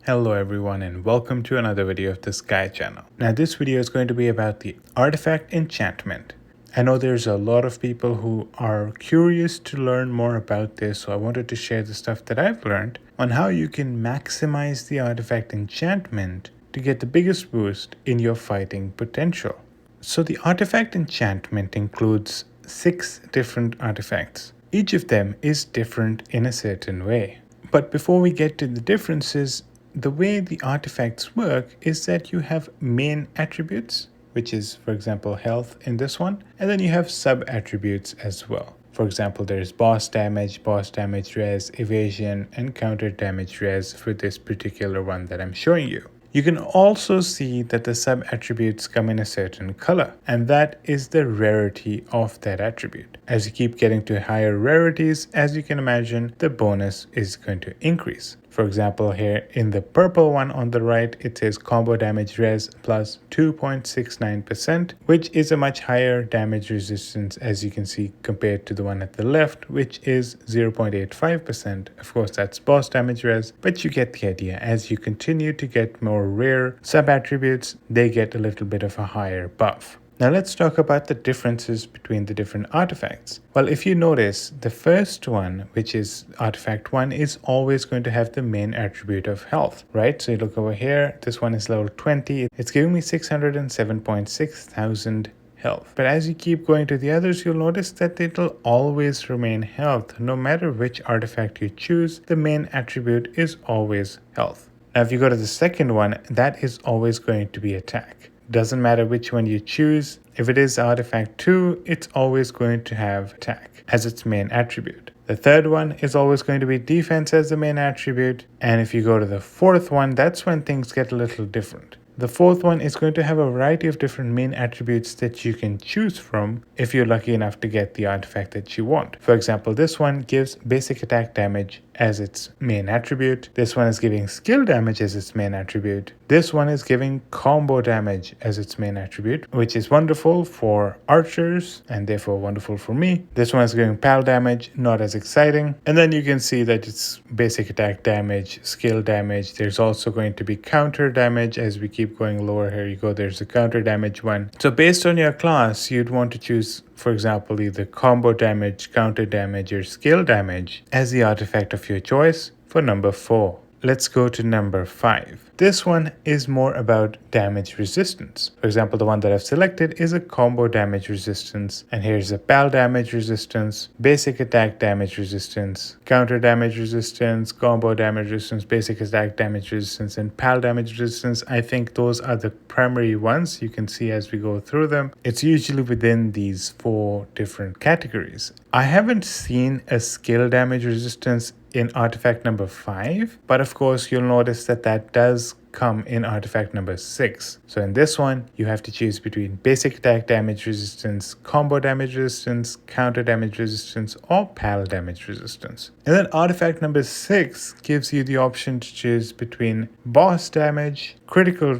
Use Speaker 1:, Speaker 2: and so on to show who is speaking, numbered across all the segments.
Speaker 1: Hello everyone and welcome to another video of the Sky channel. Now this video is going to be about the Artifact Enchantment. I know there's a lot of people who are curious to learn more about this, so I wanted to share the stuff that I've learned on how you can maximize the Artifact Enchantment to get the biggest boost in your fighting potential. So the Artifact Enchantment includes 6 different artifacts. Each of them is different in a certain way. But before we get to the differences, the way the artifacts work is that you have main attributes, which is, for example, health in this one, and then you have sub-attributes as well. For example, there's boss damage res, evasion, and counter damage res for this particular one that I'm showing you. You can also see that the sub-attributes come in a certain color, and that is the rarity of that attribute. As you keep getting to higher rarities, as you can imagine, the bonus is going to increase. For example, here in the purple one on the right, it says combo damage res plus 2.69%, which is a much higher damage resistance, as you can see, compared to the one at the left, which is 0.85%. Of course, that's boss damage res, but you get the idea. As you continue to get more rare sub-attributes, they get a little bit of a higher buff. Now let's talk about the differences between the different artifacts. Well, if you notice, the first one, which is artifact 1, is always going to have the main attribute of health, right? So you look over here, this one is level 20. It's giving me 607.6 thousand health. But as you keep going to the others, you'll notice that it'll always remain health. No matter which artifact you choose, the main attribute is always health. Now, if you go to the second one, that is always going to be attack. Doesn't matter which one you choose. If it is artifact 2, it's always going to have attack as its main attribute. The third one is always going to be defense as the main attribute. And if you go to the fourth one, that's when things get a little different. The fourth one is going to have a variety of different main attributes that you can choose from if you're lucky enough to get the artifact that you want. For example, this one gives basic attack damage as its main attribute. This one is giving skill damage as its main attribute. This one is giving combo damage as its main attribute, which is wonderful for archers and therefore wonderful for me. This one is giving pal damage, not as exciting. And then you can see that it's basic attack damage, skill damage. There's also going to be counter damage as we keep going lower. Here you go, there's a counter damage one. So based on your class, you'd want to choose, for example, either combo damage, counter damage, or skill damage as the artifact of your choice for number 4. Let's go to number 5. This one is more about damage resistance. For example, the one that I've selected is a combo damage resistance, and here's a pal damage resistance, basic attack damage resistance, counter damage resistance, combo damage resistance, basic attack damage resistance, and pal damage resistance. I think those are the primary ones you can see as we go through them. It's usually within these 4 different categories. I haven't seen a skill damage resistance in artifact number 5, but of course you'll notice that that does come in artifact number 6. So in this one, you have to choose between basic attack damage resistance, combo damage resistance, counter damage resistance, or pal damage resistance. And then artifact number 6 gives you the option to choose between boss damage, critical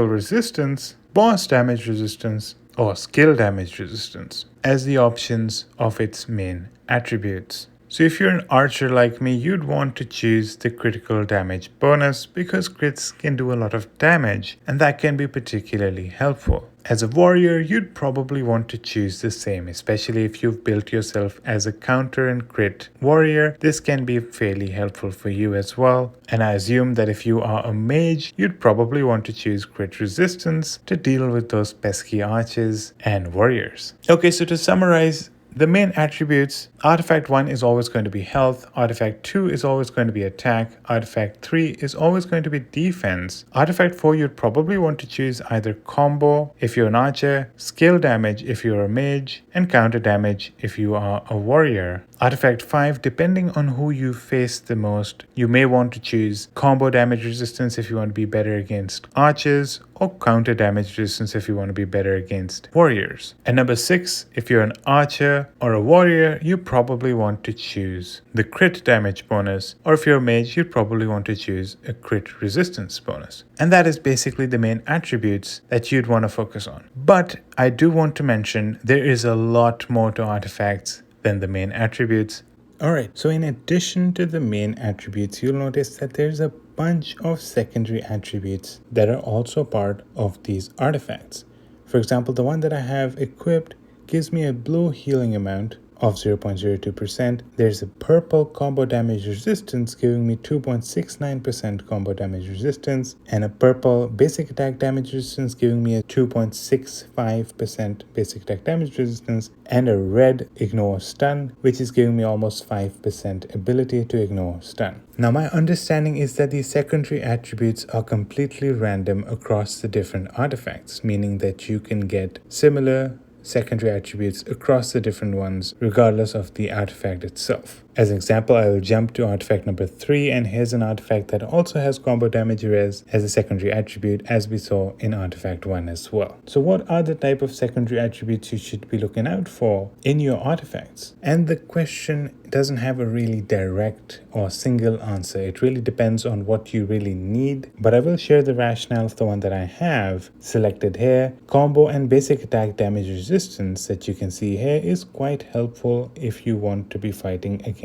Speaker 1: resistance, boss damage resistance, or skill damage resistance as the options of its main attributes. So if you're an archer like me, you'd want to choose the critical damage bonus because crits can do a lot of damage, and that can be particularly helpful. As a warrior, you'd probably want to choose the same, especially if you've built yourself as a counter and crit warrior. This can be fairly helpful for you as well. And I assume that if you are a mage, you'd probably want to choose crit resistance to deal with those pesky archers and warriors. Okay, so to summarize, the main attributes, artifact 1 is always going to be health, artifact 2 is always going to be attack, artifact 3 is always going to be defense, artifact 4 you'd probably want to choose either combo if you're an archer, skill damage if you're a mage, and counter damage if you are a warrior. Artifact 5, depending on who you face the most, you may want to choose combo damage resistance if you want to be better against archers, or counter damage resistance if you want to be better against warriors. And number 6, if you're an archer or a warrior, you probably want to choose the crit damage bonus, or if you're a mage, you'd probably want to choose a crit resistance bonus. And that is basically the main attributes that you'd want to focus on. But I do want to mention there is a lot more to artifacts than the main attributes. Alright, so in addition to the main attributes, you'll notice that there's a bunch of secondary attributes that are also part of these artifacts. For example, the one that I have equipped gives me a blue healing amount of 0.02%. There's a purple combo damage resistance giving me 2.69% combo damage resistance, and a purple basic attack damage resistance giving me a 2.65% basic attack damage resistance, and a red ignore stun, which is giving me almost 5% ability to ignore stun. Now, my understanding is that these secondary attributes are completely random across the different artifacts, meaning that you can get similar secondary attributes across the different ones regardless of the artifact itself. As an example, I will jump to artifact number 3, and here's an artifact that also has combo damage res as a secondary attribute, as we saw in artifact 1 as well. So what are the type of secondary attributes you should be looking out for in your artifacts? And the question doesn't have a really direct or single answer. It really depends on what you really need, but I will share the rationale of the one that I have selected here. Combo and basic attack damage resistance that you can see here is quite helpful if you want to be fighting against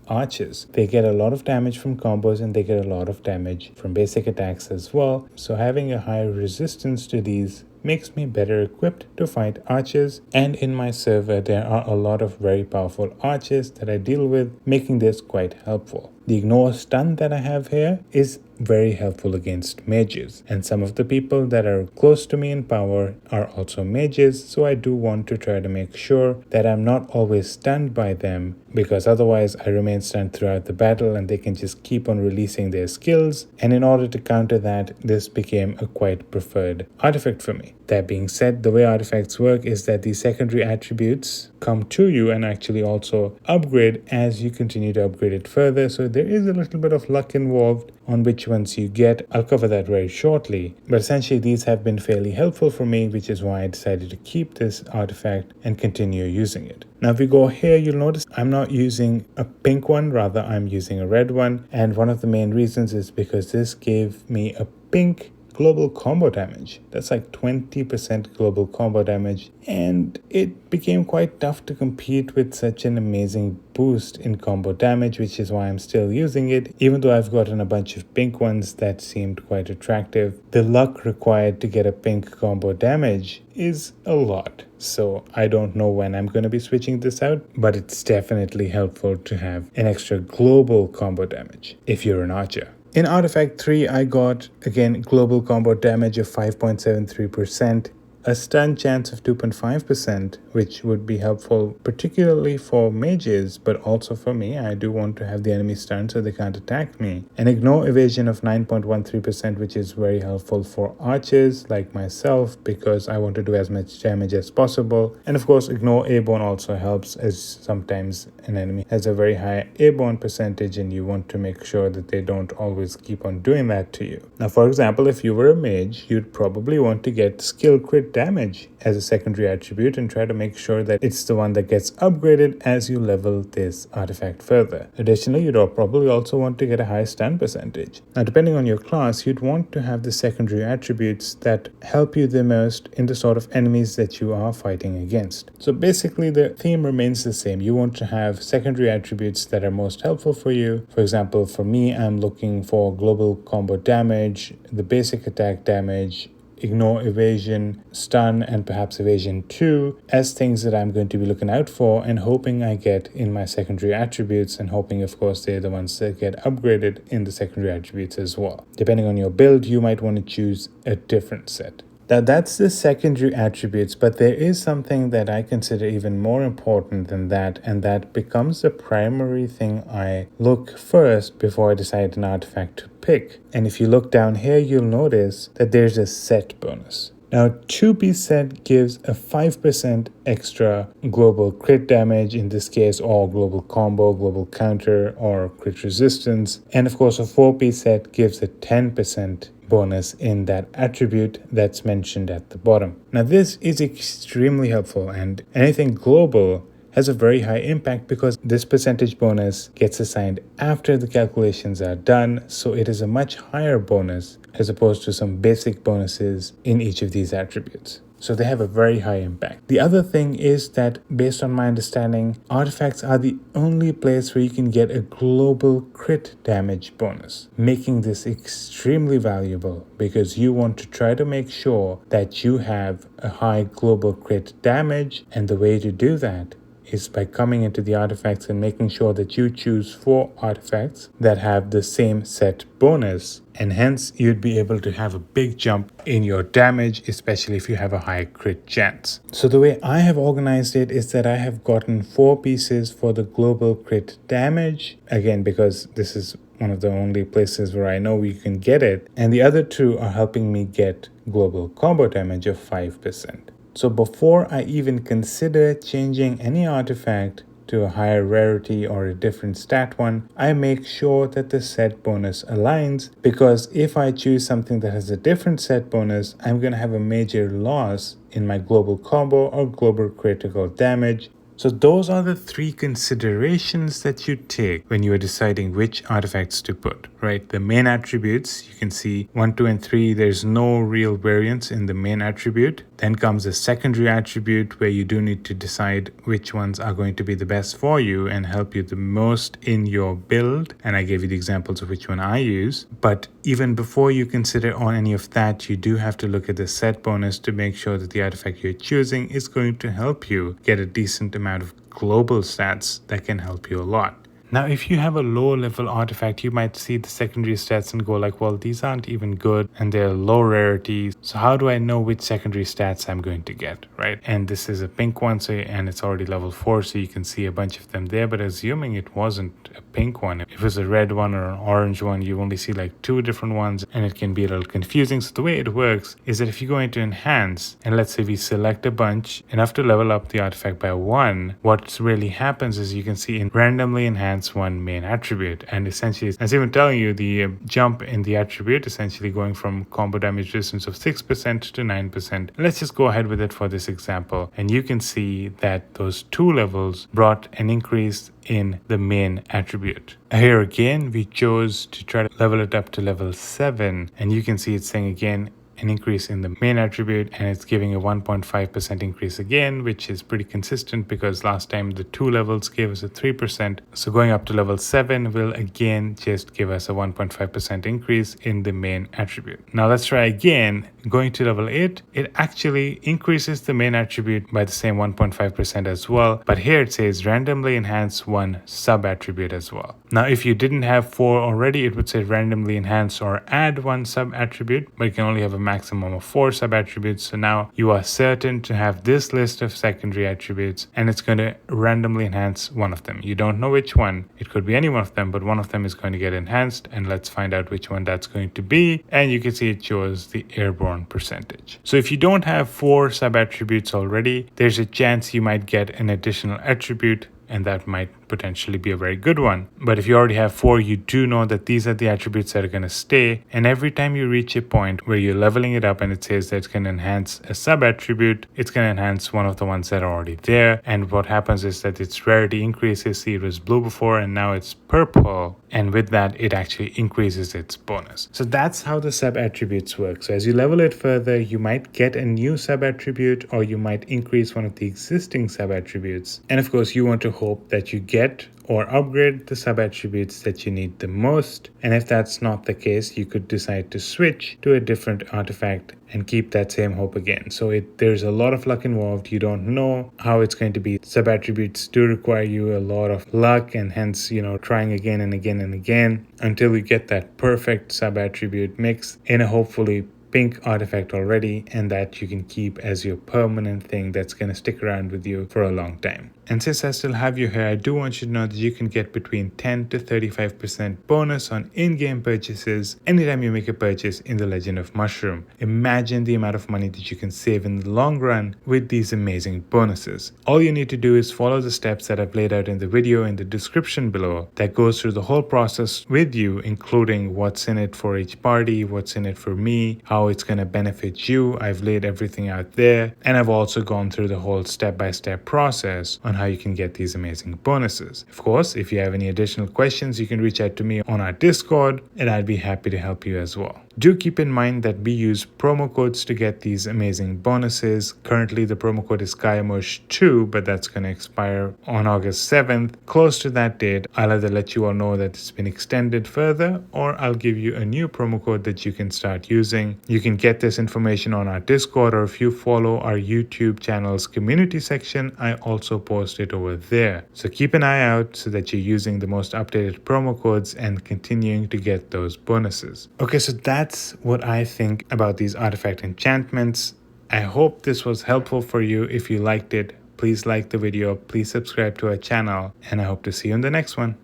Speaker 1: archers. They get a lot of damage from combos and they get a lot of damage from basic attacks as well, so having a higher resistance to these makes me better equipped to fight archers, and in my server there are a lot of very powerful archers that I deal with, making this quite helpful. The ignore stun that I have here is very helpful against mages, and some of the people that are close to me in power are also mages, so I do want to try to make sure that I'm not always stunned by them, because otherwise I remain stunned throughout the battle and they can just keep on releasing their skills, and in order to counter that, this became a quite preferred artifact for me. That being said, the way artifacts work is that these secondary attributes come to you and actually also upgrade as you continue to upgrade it further, so there is a little bit of luck involved on which ones you get. I'll cover that very shortly, but essentially these have been fairly helpful for me, which is why I decided to keep this artifact and continue using it. Now if we go here, you'll notice I'm not using a pink one, rather I'm using a red one, and one of the main reasons is because this gave me a pink global combo damage. That's like 20% global combo damage, and it became quite tough to compete with such an amazing boost in combo damage, which is why I'm still using it, even though I've gotten a bunch of pink ones that seemed quite attractive. The luck required to get a pink combo damage is a lot, so I don't know when I'm going to be switching this out, but it's definitely helpful to have an extra global combo damage if you're an archer. In Artifact 3, I got, again, global combo damage of 5.73%, a stun chance of 2.5%, which would be helpful particularly for mages, but also for me. I do want to have the enemy stunned so they can't attack me. An ignore evasion of 9.13%, which is very helpful for archers like myself because I want to do as much damage as possible. And of course, ignore airborne also helps, as sometimes an enemy has a very high airborne percentage and you want to make sure that they don't always keep on doing that to you. Now, for example, if you were a mage, you'd probably want to get skill crit damage as a secondary attribute and try to make sure that it's the one that gets upgraded as you level this artifact further. Additionally, you'd probably also want to get a high stun percentage. Now, depending on your class, you'd want to have the secondary attributes that help you the most in the sort of enemies that you are fighting against. So basically, the theme remains the same. You want to have secondary attributes that are most helpful for you. For example, for me, I'm looking for global combo damage, the basic attack damage, ignore evasion, stun, and perhaps evasion 2 as things that I'm going to be looking out for and hoping I get in my secondary attributes, and hoping, of course, they're the ones that get upgraded in the secondary attributes as well. Depending on your build, you might want to choose a different set. Now that's the secondary attributes, but there is something that I consider even more important than that, and that becomes the primary thing I look first before I decide an artifact to pick. And if you look down here, you'll notice that there's a set bonus. Now, 2-piece set gives a 5% extra global crit damage, in this case, or global combo, global counter, or crit resistance. And of course, a 4-piece set gives a 10% bonus in that attribute that's mentioned at the bottom. Now, this is extremely helpful, and anything global has a very high impact because this percentage bonus gets assigned after the calculations are done, so it is a much higher bonus as opposed to some basic bonuses in each of these attributes. So they have a very high impact. The other thing is that, based on my understanding, artifacts are the only place where you can get a global crit damage bonus, making this extremely valuable because you want to try to make sure that you have a high global crit damage, and the way to do that is by coming into the artifacts and making sure that you choose 4 artifacts that have the same set bonus, and hence you'd be able to have a big jump in your damage, especially if you have a high crit chance. So the way I have organized it is that I have gotten 4 pieces for the global crit damage, again because this is one of the only places where I know you can get it, and the other 2 are helping me get global combo damage of 5%. So before I even consider changing any artifact to a higher rarity or a different stat one, I make sure that the set bonus aligns, because if I choose something that has a different set bonus, I'm going to have a major loss in my global combo or global critical damage. So those are the 3 considerations that you take when you are deciding which artifacts to put, right? The main attributes, you can see 1, 2, and 3, there's no real variance in the main attribute. Then comes a secondary attribute where you do need to decide which ones are going to be the best for you and help you the most in your build. And I gave you the examples of which one I use. But even before you consider on any of that, you do have to look at the set bonus to make sure that the artifact you're choosing is going to help you get a decent amount of global stats that can help you a lot. Now, if you have a low level artifact, you might see the secondary stats and go like, well, these aren't even good and they're low rarity. So how do I know which secondary stats I'm going to get, right? And this is a pink one, and it's already level 4, so you can see a bunch of them there. But assuming it wasn't a pink one, if it was a red one or an orange one, you only see like 2 different ones, and it can be a little confusing. So the way it works is that if you go into enhance, and let's say we select a bunch, enough to level up the artifact by 1, what really happens is you can see in randomly enhance one main attribute, and essentially as even telling you the jump in the attribute, essentially going from combo damage resistance of 6% to 9%. Let's just go ahead with it for this example, and you can see that those 2 levels brought an increase in the main attribute. Here again we chose to try to level it up to level 7, and you can see it's saying again an increase in the main attribute, and it's giving a 1.5% increase again, which is pretty consistent because last time the 2 levels gave us a 3%. So going up to level 7 will again just give us a 1.5% increase in the main attribute. Now let's try again. Going to level 8, it actually increases the main attribute by the same 1.5% as well, but here it says randomly enhance one sub attribute as well. Now if you didn't have 4 already, it would say randomly enhance or add one sub attribute, but you can only have a maximum of 4 sub attributes. So now you are certain to have this list of secondary attributes, and it's going to randomly enhance one of them. You don't know which one. It could be any one of them, but one of them is going to get enhanced, and let's find out which one that's going to be. And you can see it shows the airborne percentage. So if you don't have 4 sub attributes already, there's a chance you might get an additional attribute, and that might potentially be a very good one. But if you already have 4, you do know that these are the attributes that are going to stay, and every time you reach a point where you're leveling it up and it says that it's going to enhance a sub attribute, it's going to enhance one of the ones that are already there. And what happens is that its rarity increases. See, it was blue before and now it's purple, and with that it actually increases its bonus. So that's how the sub attributes work. So as you level it further, you might get a new sub attribute, or you might increase one of the existing sub attributes, and of course you want to hope that you get or upgrade the sub attributes that you need the most. And if that's not the case, you could decide to switch to a different artifact and keep that same hope again. So there's a lot of luck involved. You don't know how it's going to be. Sub attributes do require you a lot of luck, and hence, trying again and again and again until you get that perfect sub attribute mix in a hopefully pink artifact already, and that you can keep as your permanent thing that's going to stick around with you for a long time. And since I still have you here, I do want you to know that you can get between 10 to 35% bonus on in-game purchases anytime you make a purchase in the Legend of Mushroom. Imagine the amount of money that you can save in the long run with these amazing bonuses. All you need to do is follow the steps that I've laid out in the video in the description below that goes through the whole process with you, including what's in it for each party, what's in it for me, how it's going to benefit you. I've laid everything out there, and I've also gone through the whole step-by-step process on how you can get these amazing bonuses. Of course, if you have any additional questions, you can reach out to me on our Discord, and I'd be happy to help you as well. Do keep in mind that we use promo codes to get these amazing bonuses. Currently, the promo code is SKYMUSH2, but that's going to expire on August 7th. Close to that date, I'll either let you all know that it's been extended further, or I'll give you a new promo code that you can start using. You can get this information on our Discord, or if you follow our YouTube channel's community section, I also post it over there. So keep an eye out so that you're using the most updated promo codes and continuing to get those bonuses. Okay, so that's what I think about these artifact enchantments. I hope this was helpful for you. If you liked it, please like the video, please subscribe to our channel, and I hope to see you in the next one.